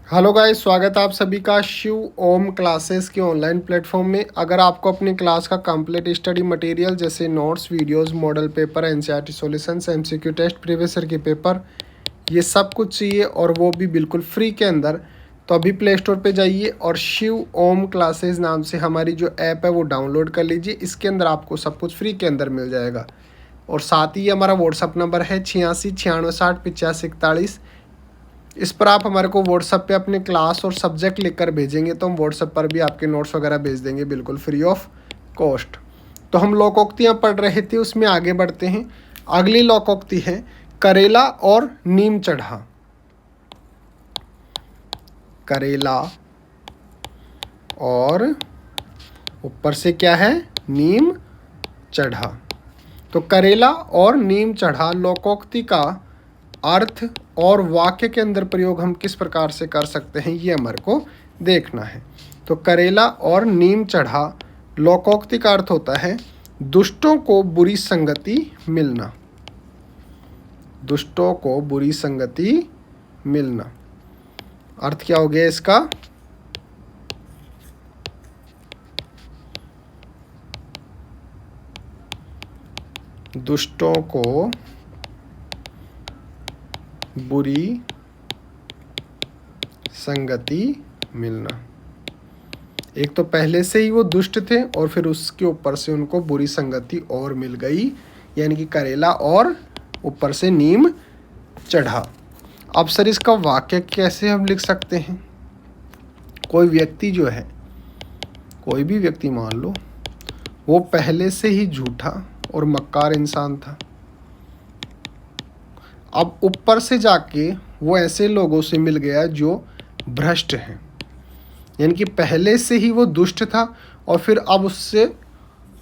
Hello guys, स्वागत है आप सभी का शिव ओम क्लासेस के ऑनलाइन प्लेटफॉर्म में। अगर आपको अपनी क्लास का कंप्लीट स्टडी मटेरियल जैसे notes, videos, model paper, NCERT solutions, MCQ test, previous year के पेपर, ये सब कुछ चाहिए और वो भी बिल्कुल फ्री के अंदर, तो अभी प्ले स्टोर पर जाइए और शिव ओम क्लासेस नाम से हमारी जो ऐप है वो डाउनलोड कर लीजिए। इसके अंदर आपको सब कुछ फ्री के अंदर मिल जाएगा। और साथ ही हमारा व्हाट्सअप नंबर है 86 96 60 85 41। इस पर आप हमारे को व्हाट्सएप पे अपने क्लास और सब्जेक्ट लिखकर भेजेंगे तो हम व्हाट्सएप पर भी आपके नोट्स वगैरह भेज देंगे बिल्कुल फ्री ऑफ कॉस्ट। तो हम लोकोक्तियाँ पढ़ रहे थे, उसमें आगे बढ़ते हैं। अगली लोकोक्ति है करेला और नीम चढ़ा। करेला और ऊपर से क्या है, नीम चढ़ा। तो करेला और नीम चढ़ा लोकोक्ति का अर्थ और वाक्य के अंदर प्रयोग हम किस प्रकार से कर सकते हैं, ये हमारे को देखना है। तो करेला और नीम चढ़ा लोकोक्ति का अर्थ होता है दुष्टों को बुरी संगति मिलना। दुष्टों को बुरी संगति मिलना। अर्थ क्या हो गया इसका? दुष्टों को बुरी संगति मिलना। एक तो पहले से ही वो दुष्ट थे और फिर उसके ऊपर से उनको बुरी संगति और मिल गई, यानी कि करेला और ऊपर से नीम चढ़ा। अब सर इसका वाक्य कैसे हम लिख सकते हैं? कोई व्यक्ति जो है, कोई भी व्यक्ति मान लो, वो पहले से ही झूठा और मक्कार इंसान था। अब ऊपर से जाके वो ऐसे लोगों से मिल गया जो भ्रष्ट हैं, यानी कि पहले से ही वो दुष्ट था और फिर अब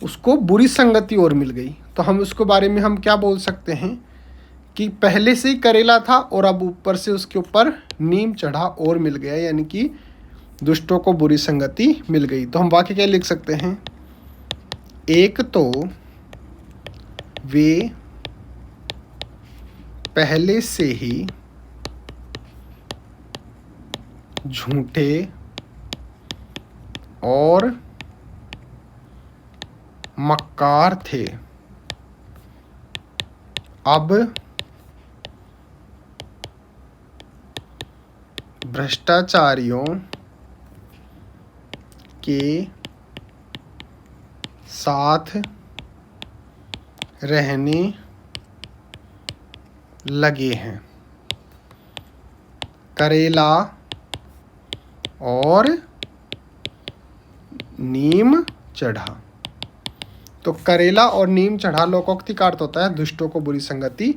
उसको बुरी संगति और मिल गई। तो हम उसके बारे में हम क्या बोल सकते हैं कि पहले से ही करेला था और अब ऊपर से उसके ऊपर नीम चढ़ा और मिल गया, यानी कि दुष्टों को बुरी संगति मिल गई। तो हम वाक्य क्या लिख सकते हैं? एक तो वे पहले से ही झूठे और मक्कार थे, अब भ्रष्टाचारियों के साथ रहने लगे हैं। करेला और नीम चढ़ा। तो करेला और नीम चढ़ा लोकोक्ति का अर्थ होता है दुष्टों को बुरी संगति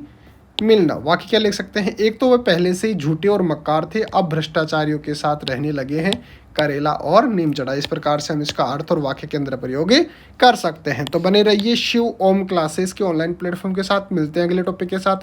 मिलना। वाक्य क्या लिख सकते हैं? एक तो वे पहले से ही झूठे और मक्कार थे, अब भ्रष्टाचारियों के साथ रहने लगे हैं। करेला और नीम चढ़ा। इस प्रकार से हम इसका अर्थ और वाक्य के अंदर प्रयोग कर सकते हैं। तो बने रहिए शिव ओम क्लासेस के ऑनलाइन प्लेटफॉर्म के साथ। मिलते हैं अगले टॉपिक के साथ।